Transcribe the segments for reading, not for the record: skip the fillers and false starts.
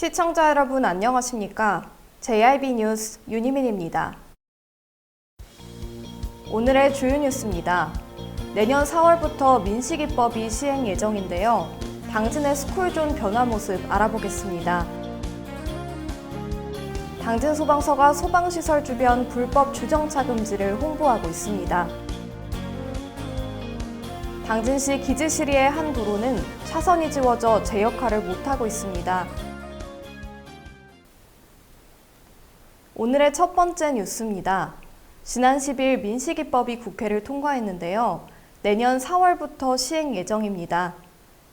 시청자 여러분 안녕하십니까? JIB 뉴스 윤희민입니다. 오늘의 주요 뉴스입니다. 내년 4월부터 민식이법이 시행 예정인데요. 당진의 스쿨존 변화 모습 알아보겠습니다. 당진 소방서가 소방시설 주변 불법 주정차 금지를 홍보하고 있습니다. 당진시 기지시리의 한 도로는 차선이 지워져 제 역할을 못하고 있습니다. 오늘의 첫 번째 뉴스입니다. 지난 10일 민식이법이 국회를 통과했는데요. 내년 4월부터 시행 예정입니다.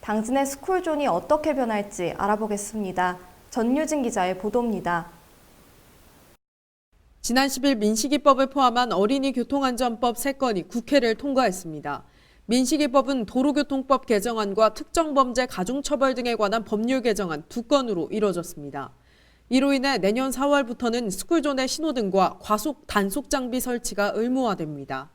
당진의 스쿨존이 어떻게 변할지 알아보겠습니다. 전유진 기자의 보도입니다. 지난 10일 민식이법을 포함한 어린이 교통안전법 3건이 국회를 통과했습니다. 민식이법은 도로교통법 개정안과 특정범죄 가중처벌 등에 관한 법률 개정안 2건으로 이뤄졌습니다. 이로 인해 내년 4월부터는 스쿨존의 신호등과 과속 단속 장비 설치가 의무화됩니다.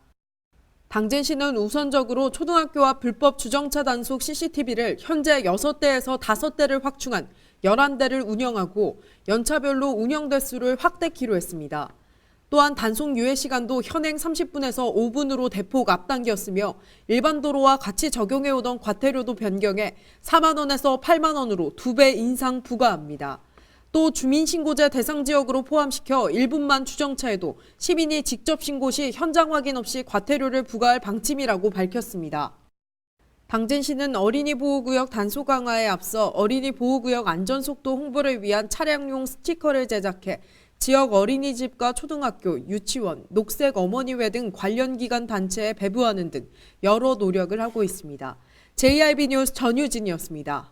당진시는 우선적으로 초등학교와 불법 주정차 단속 CCTV를 현재 6대에서 5대를 확충한 11대를 운영하고 연차별로 운영 대수를 확대키로 했습니다. 또한 단속 유예 시간도 현행 30분에서 5분으로 대폭 앞당겼으며 일반 도로와 같이 적용해오던 과태료도 변경해 4만 원에서 8만 원으로 2배 인상 부과합니다. 또 주민신고제 대상 지역으로 포함시켜 1분만 주정차해도 시민이 직접 신고 시 현장 확인 없이 과태료를 부과할 방침이라고 밝혔습니다. 당진시는 어린이 보호구역 단속 강화에 앞서 어린이 보호구역 안전속도 홍보를 위한 차량용 스티커를 제작해 지역 어린이집과 초등학교, 유치원, 녹색 어머니회 등 관련 기관 단체에 배부하는 등 여러 노력을 하고 있습니다. JIB 뉴스 전유진이었습니다.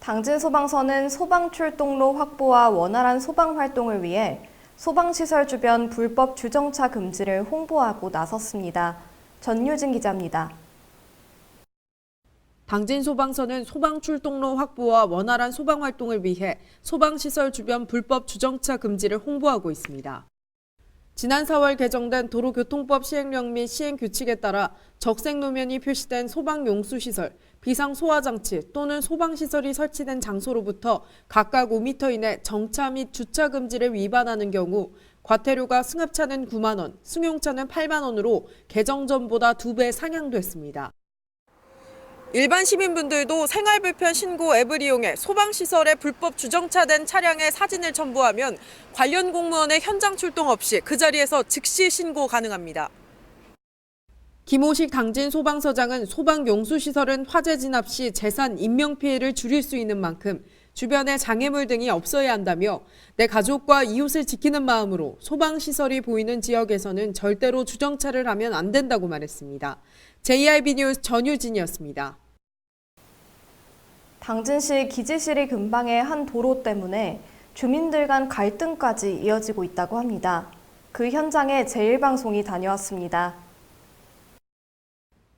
당진 소방서는 소방 출동로 확보와 원활한 소방 활동을 위해 소방시설 주변 불법 주정차 금지를 홍보하고 나섰습니다. 전유진 기자입니다. 당진 소방서는 소방 출동로 확보와 원활한 소방 활동을 위해 소방시설 주변 불법 주정차 금지를 홍보하고 있습니다. 지난 4월 개정된 도로교통법 시행령 및 시행규칙에 따라 적색 노면이 표시된 소방용수시설, 비상소화장치 또는 소방시설이 설치된 장소로부터 각각 5m 이내 정차 및 주차 금지를 위반하는 경우 과태료가 승합차는 9만 원, 승용차는 8만 원으로 개정 전보다 2배 상향됐습니다. 일반 시민분들도 생활불편 신고 앱을 이용해 소방시설에 불법 주정차된 차량의 사진을 첨부하면 관련 공무원의 현장 출동 없이 그 자리에서 즉시 신고 가능합니다. 김호식 당진 소방서장은 소방용수시설은 화재 진압 시 재산, 인명피해를 줄일 수 있는 만큼 주변에 장애물 등이 없어야 한다며 내 가족과 이웃을 지키는 마음으로 소방시설이 보이는 지역에서는 절대로 주정차를 하면 안 된다고 말했습니다. JIB 뉴스 전유진이었습니다. 당진시 기지시리 근방의 한 도로 때문에 주민들 간 갈등까지 이어지고 있다고 합니다. 그 현장에 제1방송이 다녀왔습니다.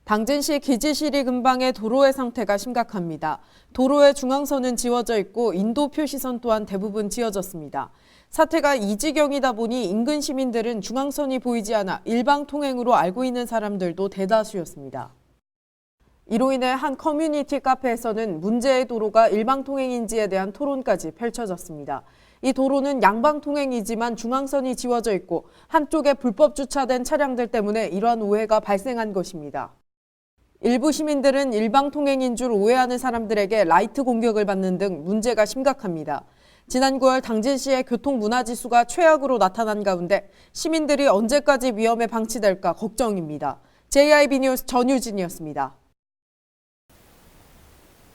당진시 기지시리 근방의 도로의 상태가 심각합니다. 도로의 중앙선은 지워져 있고 인도 표시선 또한 대부분 지어졌습니다. 사태가 이 지경이다 보니 인근 시민들은 중앙선이 보이지 않아 일방통행으로 알고 있는 사람들도 대다수였습니다. 이로 인해 한 커뮤니티 카페에서는 문제의 도로가 일방통행인지에 대한 토론까지 펼쳐졌습니다. 이 도로는 양방통행이지만 중앙선이 지워져 있고 한쪽에 불법 주차된 차량들 때문에 이러한 오해가 발생한 것입니다. 일부 시민들은 일방통행인 줄 오해하는 사람들에게 라이트 공격을 받는 등 문제가 심각합니다. 지난 9월 당진시의 교통문화지수가 최악으로 나타난 가운데 시민들이 언제까지 위험에 방치될까 걱정입니다. JIB 뉴스 전유진이었습니다.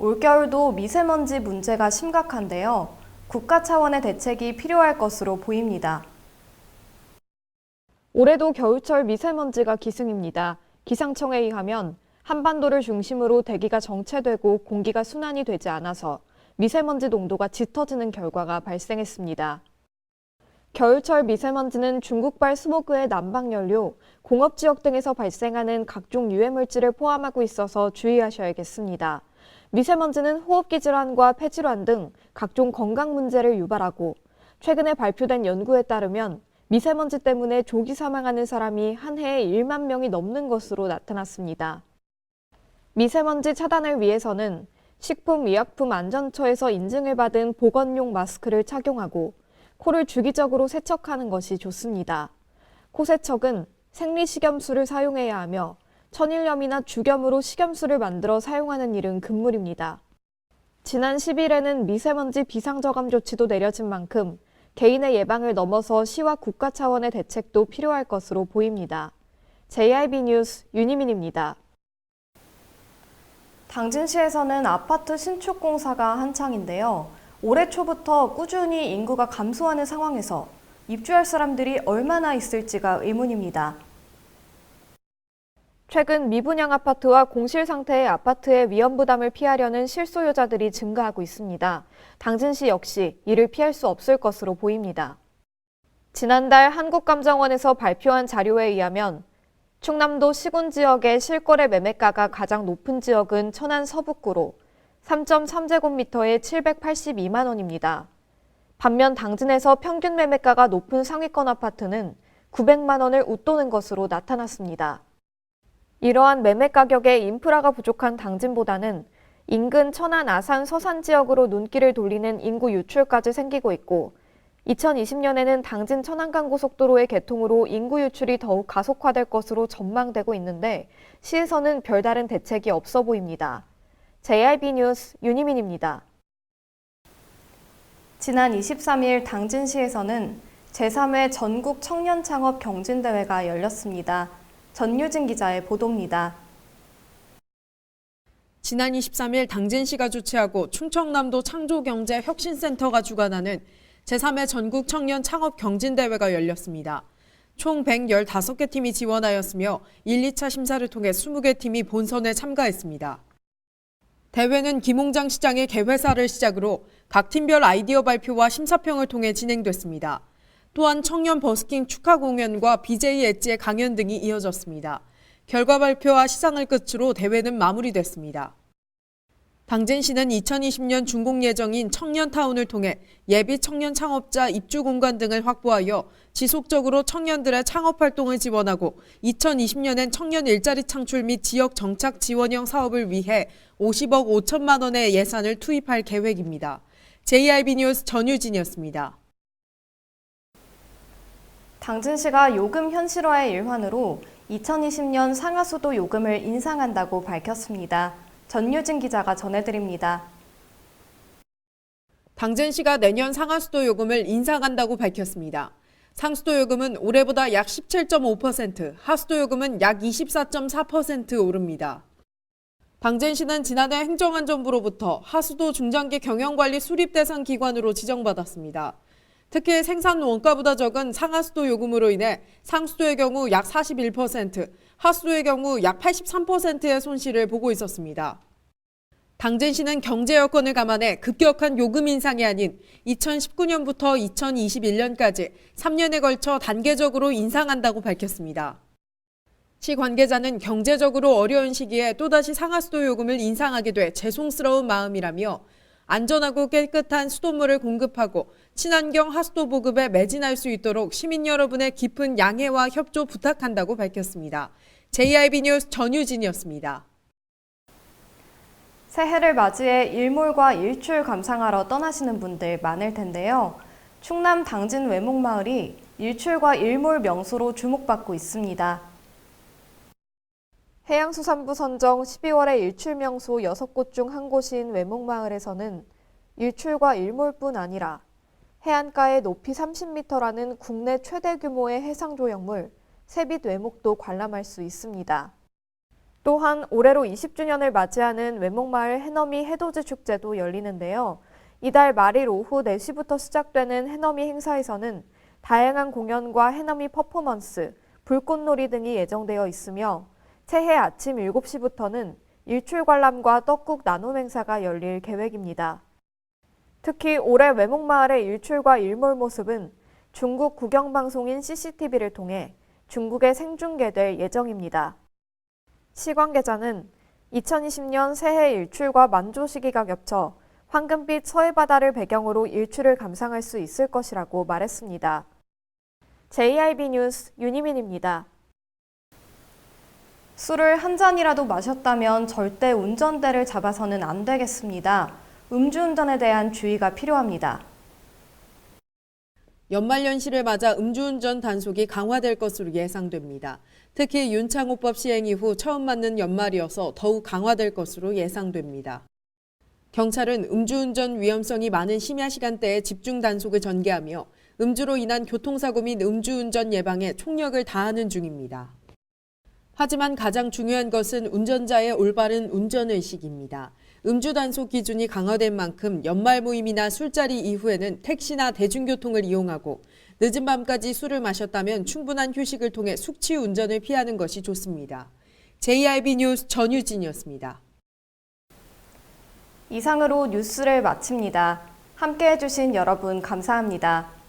올겨울도 미세먼지 문제가 심각한데요. 국가 차원의 대책이 필요할 것으로 보입니다. 올해도 겨울철 미세먼지가 기승입니다. 기상청에 의하면 한반도를 중심으로 대기가 정체되고 공기가 순환이 되지 않아서 미세먼지 농도가 짙어지는 결과가 발생했습니다. 겨울철 미세먼지는 중국발 스모그의 난방연료, 공업지역 등에서 발생하는 각종 유해물질을 포함하고 있어서 주의하셔야겠습니다. 미세먼지는 호흡기 질환과 폐질환 등 각종 건강 문제를 유발하고 최근에 발표된 연구에 따르면 미세먼지 때문에 조기 사망하는 사람이 한 해에 1만 명이 넘는 것으로 나타났습니다. 미세먼지 차단을 위해서는 식품의약품안전처에서 인증을 받은 보건용 마스크를 착용하고 코를 주기적으로 세척하는 것이 좋습니다. 코 세척은 생리식염수를 사용해야 하며 천일염이나 죽염으로 식염수를 만들어 사용하는 일은 금물입니다. 지난 10일에는 미세먼지 비상저감 조치도 내려진 만큼 개인의 예방을 넘어서 시와 국가 차원의 대책도 필요할 것으로 보입니다. JIB 뉴스 윤희민입니다. 당진시에서는 아파트 신축 공사가 한창인데요. 올해 초부터 꾸준히 인구가 감소하는 상황에서 입주할 사람들이 얼마나 있을지가 의문입니다. 최근 미분양 아파트와 공실 상태의 아파트의 위험 부담을 피하려는 실소유자들이 증가하고 있습니다. 당진시 역시 이를 피할 수 없을 것으로 보입니다. 지난달 한국감정원에서 발표한 자료에 의하면 충남도 시군 지역의 실거래 매매가가 가장 높은 지역은 천안 서북구로 3.3제곱미터에 782만 원입니다. 반면 당진에서 평균 매매가가 높은 상위권 아파트는 900만 원을 웃도는 것으로 나타났습니다. 이러한 매매 가격에 인프라가 부족한 당진보다는 인근 천안, 아산, 서산 지역으로 눈길을 돌리는 인구 유출까지 생기고 있고 2020년에는 당진 천안간고속도로의 개통으로 인구 유출이 더욱 가속화될 것으로 전망되고 있는데 시에서는 별다른 대책이 없어 보입니다. JIB 뉴스 윤희민입니다. 지난 23일 당진시에서는 제3회 전국 청년창업 경진대회가 열렸습니다. 전유진 기자의 보도입니다. 지난 23일 당진시가 주최하고 충청남도 창조경제혁신센터가 주관하는 제3회 전국 청년 창업 경진대회가 열렸습니다. 총 115개 팀이 지원하였으며 1, 2차 심사를 통해 20개 팀이 본선에 참가했습니다. 대회는 김홍장 시장의 개회사를 시작으로 각 팀별 아이디어 발표와 심사평을 통해 진행됐습니다. 또한 청년 버스킹 축하 공연과 BJ 엣지의 강연 등이 이어졌습니다. 결과 발표와 시상을 끝으로 대회는 마무리됐습니다. 당진시는 2020년 준공 예정인 청년타운을 통해 예비 청년 창업자 입주 공간 등을 확보하여 지속적으로 청년들의 창업 활동을 지원하고 2020년엔 청년 일자리 창출 및 지역 정착 지원형 사업을 위해 50억 5천만 원의 예산을 투입할 계획입니다. JIB 뉴스 전유진이었습니다. 당진시가 요금 현실화의 일환으로 2020년 상하수도 요금을 인상한다고 밝혔습니다. 전유진 기자가 전해드립니다. 당진시가 내년 상하수도 요금을 인상한다고 밝혔습니다. 상수도 요금은 올해보다 약 17.5%, 하수도 요금은 약 24.4% 오릅니다. 당진시는 지난해 행정안전부로부터 하수도 중장기 경영관리 수립 대상 기관으로 지정받았습니다. 특히 생산 원가보다 적은 상하수도 요금으로 인해 상수도의 경우 약 41%, 하수도의 경우 약 83%의 손실을 보고 있었습니다. 당진시는 경제 여건을 감안해 급격한 요금 인상이 아닌 2019년부터 2021년까지 3년에 걸쳐 단계적으로 인상한다고 밝혔습니다. 시 관계자는 경제적으로 어려운 시기에 또다시 상하수도 요금을 인상하게 돼 죄송스러운 마음이라며 안전하고 깨끗한 수돗물을 공급하고 친환경 하수도 보급에 매진할 수 있도록 시민 여러분의 깊은 양해와 협조 부탁한다고 밝혔습니다. JIB 뉴스 전유진이었습니다. 새해를 맞이해 일몰과 일출 감상하러 떠나시는 분들 많을 텐데요. 충남 당진 외목마을이 일출과 일몰 명소로 주목받고 있습니다. 해양수산부 선정 12월의 일출 명소 6곳 중 한 곳인 외목마을에서는 일출과 일몰뿐 아니라 해안가의 높이 30m라는 국내 최대 규모의 해상조형물 새빛 외목도 관람할 수 있습니다. 또한 올해로 20주년을 맞이하는 외목마을 해넘이 해돋이 축제도 열리는데요. 이달 말일 오후 4시부터 시작되는 해넘이 행사에서는 다양한 공연과 해넘이 퍼포먼스, 불꽃놀이 등이 예정되어 있으며 새해 아침 7시부터는 일출 관람과 떡국 나눔 행사가 열릴 계획입니다. 특히 올해 외목마을의 일출과 일몰 모습은 중국 국영방송인 CCTV를 통해 중국에 생중계될 예정입니다. 시 관계자는 2020년 새해 일출과 만조 시기가 겹쳐 황금빛 서해바다를 배경으로 일출을 감상할 수 있을 것이라고 말했습니다. JIB 뉴스 윤희민입니다. 술을 한 잔이라도 마셨다면 절대 운전대를 잡아서는 안 되겠습니다. 음주운전에 대한 주의가 필요합니다. 연말연시를 맞아 음주운전 단속이 강화될 것으로 예상됩니다. 특히 윤창호법 시행 이후 처음 맞는 연말이어서 더욱 강화될 것으로 예상됩니다. 경찰은 음주운전 위험성이 많은 심야 시간대에 집중 단속을 전개하며 음주로 인한 교통사고 및 음주운전 예방에 총력을 다하는 중입니다. 하지만 가장 중요한 것은 운전자의 올바른 운전의식입니다. 음주 단속 기준이 강화된 만큼 연말 모임이나 술자리 이후에는 택시나 대중교통을 이용하고 늦은 밤까지 술을 마셨다면 충분한 휴식을 통해 숙취 운전을 피하는 것이 좋습니다. JRB 뉴스 전유진이었습니다. 이상으로 뉴스를 마칩니다. 함께해 주신 여러분 감사합니다.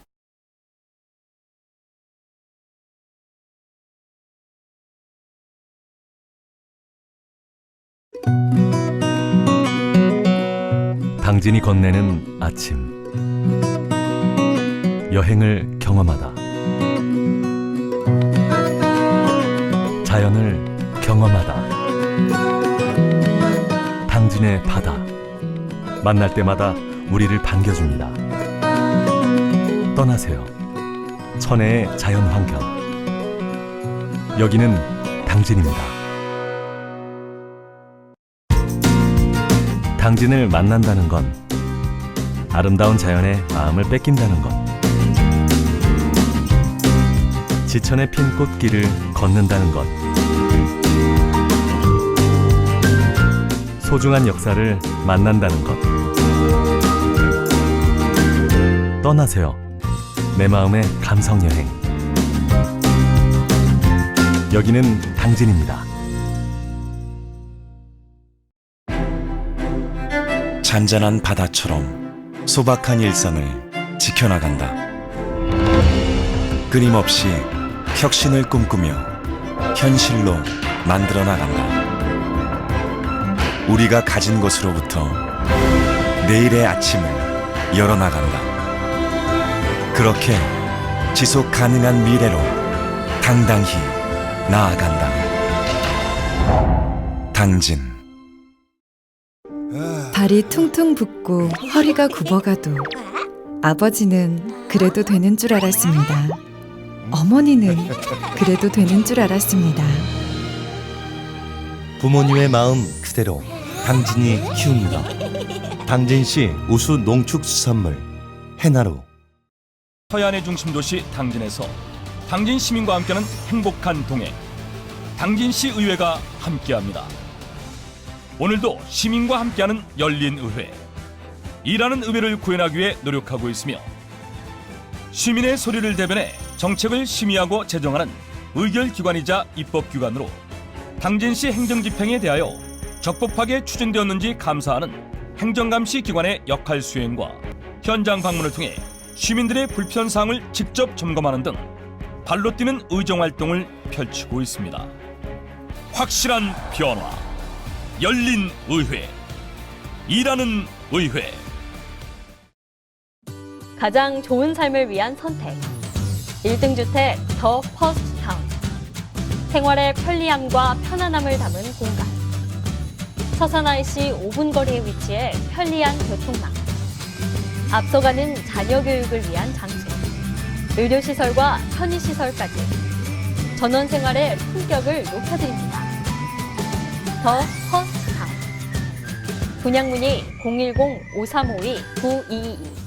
당진이 건네는 아침. 여행을 경험하다. 자연을 경험하다. 당진의 바다. 만날 때마다 우리를 반겨줍니다. 떠나세요. 천혜의 자연환경. 여기는 당진입니다. 당진을 만난다는 건 아름다운 자연에 마음을 뺏긴다는 것. 지천에 핀 꽃길을 걷는다는 것. 소중한 역사를 만난다는 것. 떠나세요. 내 마음의 감성여행. 여기는 당진입니다. 잔잔한 바다처럼 소박한 일상을 지켜나간다. 끊임없이 혁신을 꿈꾸며 현실로 만들어 나간다. 우리가 가진 것으로부터 내일의 아침을 열어나간다. 그렇게 지속 가능한 미래로 당당히 나아간다. 당진. 발이 퉁퉁 붓고 허리가 굽어가도 아버지는 그래도 되는 줄 알았습니다. 어머니는 그래도 되는 줄 알았습니다. 부모님의 마음 그대로 당진이 키웁니다. 당진시 우수 농축수산물 해나루. 서해안의 중심도시 당진에서 당진 시민과 함께하는 행복한 동행, 당진시 의회가 함께합니다. 오늘도 시민과 함께하는 열린 의회, 일하는 의회를 구현하기 위해 노력하고 있으며 시민의 소리를 대변해 정책을 심의하고 제정하는 의결기관이자 입법기관으로 당진시 행정집행에 대하여 적법하게 추진되었는지 감사하는 행정감시 기관의 역할 수행과 현장 방문을 통해 시민들의 불편사항을 직접 점검하는 등 발로 뛰는 의정활동을 펼치고 있습니다. 확실한 변화, 열린 의회, 일하는 의회. 가장 좋은 삶을 위한 선택. 1등 주택 더 퍼스트 타운. 생활의 편리함과 편안함을 담은 공간. 서산 IC 5분 거리에 위치해 편리한 교통망. 앞서가는 자녀 교육을 위한 장소. 의료시설과 편의시설까지. 전원 생활의 품격을 높여드립니다. 더 퍼스트 타운. 분양 문의 010-5352-9222